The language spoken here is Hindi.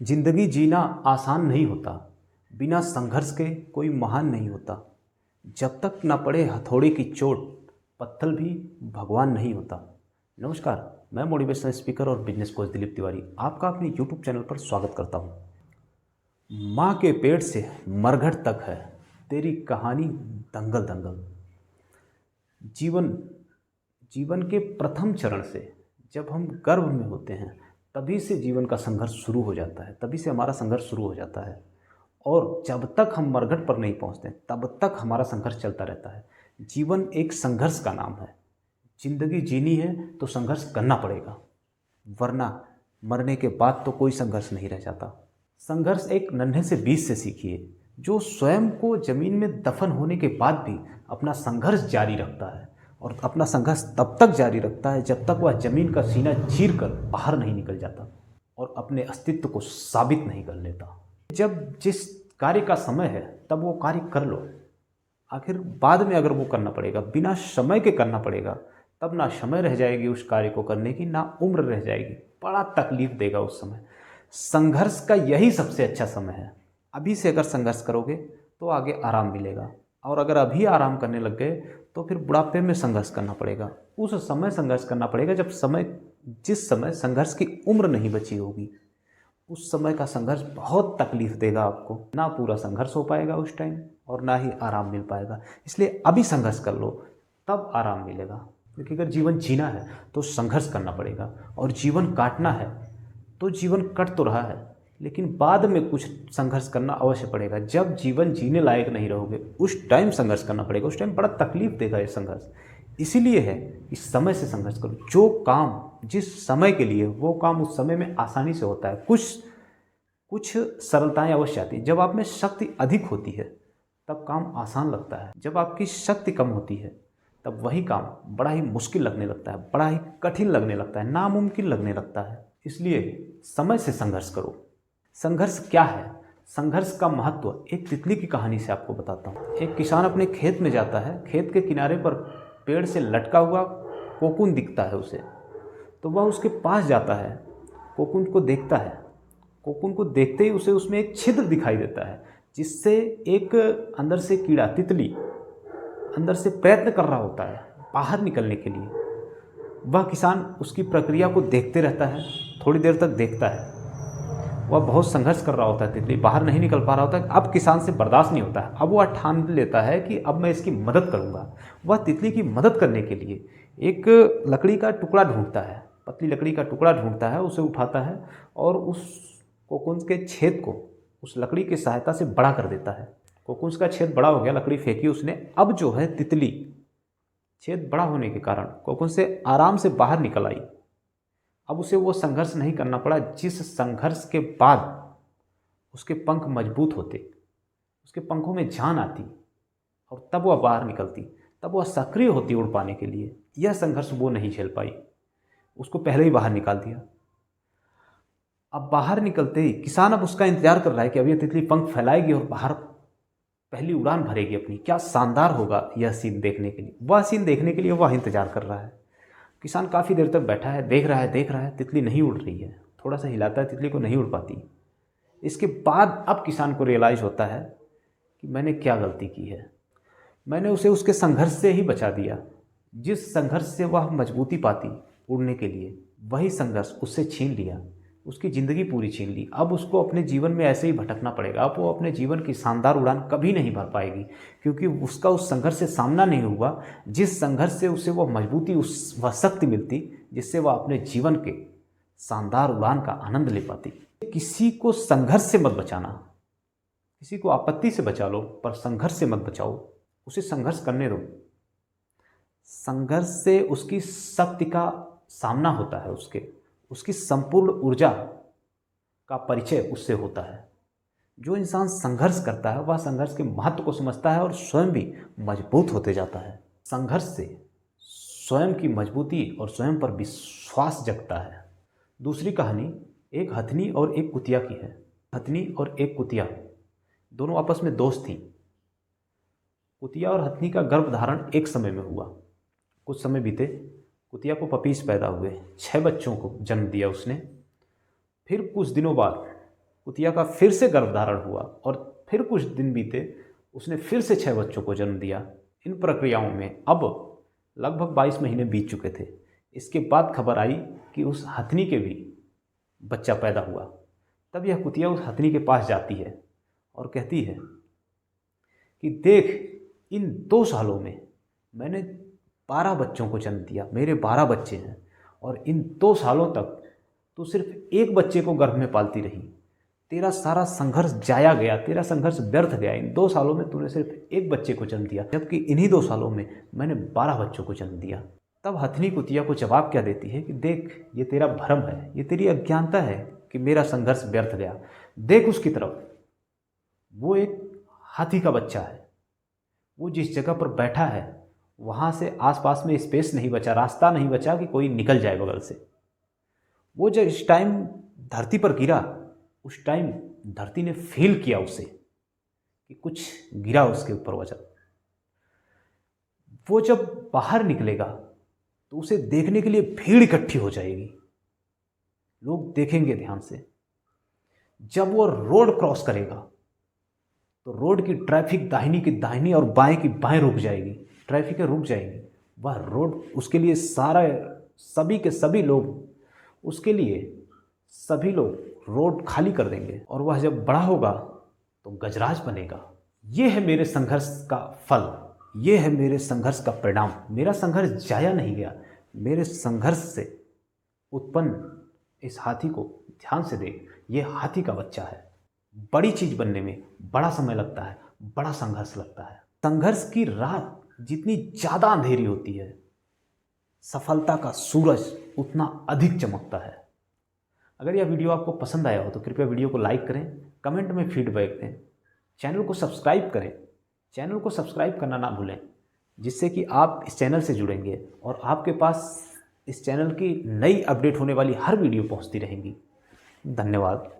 जिंदगी जीना आसान नहीं होता। बिना संघर्ष के कोई महान नहीं होता। जब तक न पड़े हथौड़े की चोट, पत्थर भी भगवान नहीं होता। नमस्कार, मैं मोटिवेशनल स्पीकर और बिजनेस कोच दिलीप तिवारी आपका अपने यूट्यूब चैनल पर स्वागत करता हूँ। माँ के पेट से मरघट तक है तेरी कहानी दंगल दंगल। जीवन जीवन के प्रथम चरण से जब हम गर्भ में होते हैं तभी से जीवन का संघर्ष शुरू हो जाता है, तभी से हमारा संघर्ष शुरू हो जाता है। और जब तक हम मरघट पर नहीं पहुंचते तब तक हमारा संघर्ष चलता रहता है। जीवन एक संघर्ष का नाम है। जिंदगी जीनी है तो संघर्ष करना पड़ेगा, वरना मरने के बाद तो कोई संघर्ष नहीं रह जाता। संघर्ष एक नन्हे से बीज से सीखिए, जो स्वयं को जमीन में दफन होने के बाद भी अपना संघर्ष जारी रखता है। और अपना संघर्ष तब तक जारी रखता है जब तक वह जमीन का सीना चीर कर बाहर नहीं निकल जाता और अपने अस्तित्व को साबित नहीं कर लेता। जब जिस कार्य का समय है तब वो कार्य कर लो। आखिर बाद में अगर वो करना पड़ेगा, बिना समय के करना पड़ेगा, तब ना समय रह जाएगी उस कार्य को करने की, ना उम्र रह जाएगी। बड़ा तकलीफ देगा उस समय। संघर्ष का यही सबसे अच्छा समय है। अभी से अगर संघर्ष करोगे तो आगे आराम मिलेगा, और अगर अभी आराम करने लग गए तो फिर बुढ़ापे में संघर्ष करना पड़ेगा। उस समय संघर्ष करना पड़ेगा जिस समय संघर्ष की उम्र नहीं बची होगी। उस समय का संघर्ष बहुत तकलीफ देगा आपको। ना पूरा संघर्ष हो पाएगा उस टाइम और ना ही आराम मिल पाएगा। इसलिए अभी संघर्ष कर लो, तब आराम मिलेगा। क्योंकि अगर जीवन जीना है तो संघर्ष करना पड़ेगा, और जीवन काटना है तो जीवन कट तो रहा है, लेकिन बाद में कुछ संघर्ष करना अवश्य पड़ेगा। जब जीवन जीने लायक नहीं रहोगे उस टाइम संघर्ष करना पड़ेगा। उस टाइम बड़ा तकलीफ देगा ये संघर्ष। इसीलिए है कि समय से संघर्ष करो। जो काम जिस समय के लिए, वो काम उस समय में आसानी से होता है। कुछ सरलताएं अवश्य आती हैं। जब आप में शक्ति अधिक होती है तब काम आसान लगता है। जब आपकी शक्ति कम होती है तब वही काम बड़ा ही मुश्किल लगने लगता है, बड़ा ही कठिन लगने लगता है, नामुमकिन लगने लगता है। इसलिए समय से संघर्ष करो। संघर्ष क्या है? संघर्ष का महत्व एक तितली की कहानी से आपको बताता हूँ। एक किसान अपने खेत में जाता है। खेत के किनारे पर पेड़ से लटका हुआ कोकून दिखता है उसे, तो वह उसके पास जाता है, कोकून को देखता है। कोकून को देखते ही उसे उसमें एक छिद्र दिखाई देता है, जिससे एक अंदर से कीड़ा, तितली अंदर से प्रयत्न कर रहा होता है बाहर निकलने के लिए। वह किसान उसकी प्रक्रिया को देखते रहता है, थोड़ी देर तक देखता है। वह बहुत संघर्ष कर रहा होता है, तितली बाहर नहीं निकल पा रहा होता है। अब किसान से बर्दाश्त नहीं होता है। अब वह ठान लेता है कि अब मैं इसकी मदद करूंगा। वह तितली की मदद करने के लिए एक लकड़ी का टुकड़ा ढूंढता है, पतली लकड़ी का टुकड़ा ढूंढता है, उसे उठाता है और उस कोकून के छेद को उस लकड़ी की सहायता से बड़ा कर देता है। कोकून का छेद बड़ा हो गया, लकड़ी फेंकी उसने। अब जो है तितली, छेद बड़ा होने के कारण कोकून से आराम से बाहर निकल आई। अब उसे वो संघर्ष नहीं करना पड़ा जिस संघर्ष के बाद उसके पंख मजबूत होते, उसके पंखों में जान आती और तब वह बाहर निकलती, तब वह सक्रिय होती उड़ पाने के लिए। यह संघर्ष वो नहीं झेल पाई, उसको पहले ही बाहर निकाल दिया। अब बाहर निकलते ही किसान अब उसका इंतजार कर रहा है कि अब यह तितली पंख फैलाएगी और बाहर पहली उड़ान भरेगी अपनी। क्या शानदार होगा यह सीन देखने के लिए। वह सीन देखने के लिए वह इंतजार कर रहा है। किसान काफ़ी देर तक बैठा है, देख रहा है, तितली नहीं उड़ रही है। थोड़ा सा हिलाता है, तितली को नहीं उड़ पाती। इसके बाद अब किसान को रियलाइज़ होता है कि मैंने क्या गलती की है। मैंने उसे उसके संघर्ष से ही बचा दिया। जिस संघर्ष से वह मजबूती पाती उड़ने के लिए, वही संघर्ष उससे छीन लिया, उसकी ज़िंदगी पूरी छीन ली। अब उसको अपने जीवन में ऐसे ही भटकना पड़ेगा। अब वो अपने जीवन की शानदार उड़ान कभी नहीं भर पाएगी, क्योंकि उसका उस संघर्ष से सामना नहीं हुआ जिस संघर्ष से उसे वह मजबूती, वह शक्ति मिलती जिससे वह अपने जीवन के शानदार उड़ान का आनंद ले पाती। किसी को संघर्ष से मत बचाना, किसी को आपत्ति से बचा लो, पर संघर्ष से मत बचाओ। उसे संघर्ष करने दो। संघर्ष से उसकी शक्ति का सामना होता है, उसकी संपूर्ण ऊर्जा का परिचय उससे होता है। जो इंसान संघर्ष करता है वह संघर्ष के महत्व को समझता है और स्वयं भी मजबूत होते जाता है। संघर्ष से स्वयं की मजबूती और स्वयं पर विश्वास जगता है। दूसरी कहानी एक हथनी और एक कुतिया की है। हथनी और एक कुतिया दोनों आपस में दोस्त थीं। कुतिया और हथनी का गर्भधारण एक समय में हुआ। कुछ समय बीते, कुतिया को पपीज पैदा हुए। 6 बच्चों को जन्म दिया उसने। फिर कुछ दिनों बाद कुतिया का फिर से गर्भधारण हुआ और फिर कुछ दिन बीते, उसने फिर से 6 बच्चों को जन्म दिया। इन प्रक्रियाओं में अब लगभग 22 महीने बीत चुके थे। इसके बाद खबर आई कि उस हथनी के भी बच्चा पैदा हुआ। तब यह कुतिया उस हथनी के पास जाती है और कहती है कि देख, इन 2 सालों में मैंने 12 बच्चों को जन्म दिया, मेरे 12 बच्चे हैं, और इन 2 सालों तक तू सिर्फ एक बच्चे को गर्भ में पालती रही। तेरा सारा संघर्ष जाया गया, तेरा संघर्ष व्यर्थ गया। इन 2 सालों में तूने सिर्फ एक बच्चे को जन्म दिया, जबकि इन्हीं 2 सालों में मैंने 12 बच्चों को जन्म दिया। तब हथनी कुतिया को जवाब क्या देती है कि देख, ये तेरा भ्रम है, ये तेरी अज्ञानता है कि मेरा संघर्ष व्यर्थ गया। देख उसकी तरफ, वो एक हाथी का बच्चा है। वो जिस जगह पर बैठा है वहाँ से आसपास में स्पेस नहीं बचा, रास्ता नहीं बचा कि कोई निकल जाए बगल से। वो जब इस टाइम धरती पर गिरा, उस टाइम धरती ने फील किया उसे कि कुछ गिरा उसके ऊपर वजन। वो जब बाहर निकलेगा तो उसे देखने के लिए भीड़ इकट्ठी हो जाएगी, लोग देखेंगे ध्यान से। जब वो रोड क्रॉस करेगा तो रोड की ट्रैफिक दाहिनी की दाहिनी और बाएं की बाएं रुक जाएगी, ट्रैफिक रुक जाएगी। वह रोड उसके लिए सभी के सभी लोग उसके लिए सभी लोग रोड खाली कर देंगे, और वह जब बड़ा होगा तो गजराज बनेगा। ये है मेरे संघर्ष का फल, ये है मेरे संघर्ष का परिणाम। मेरा संघर्ष जाया नहीं गया। मेरे संघर्ष से उत्पन्न इस हाथी को ध्यान से देख, ये हाथी का बच्चा है। बड़ी चीज बनने में बड़ा समय लगता है, बड़ा संघर्ष लगता है। संघर्ष की रात जितनी ज़्यादा अंधेरी होती है, सफलता का सूरज उतना अधिक चमकता है। अगर यह वीडियो आपको पसंद आया हो तो कृपया वीडियो को लाइक करें, कमेंट में फीडबैक दें, चैनल को सब्सक्राइब करें। चैनल को सब्सक्राइब करना ना भूलें, जिससे कि आप इस चैनल से जुड़ेंगे और आपके पास इस चैनल की नई अपडेट होने वाली हर वीडियो पहुंचती रहेंगी। धन्यवाद।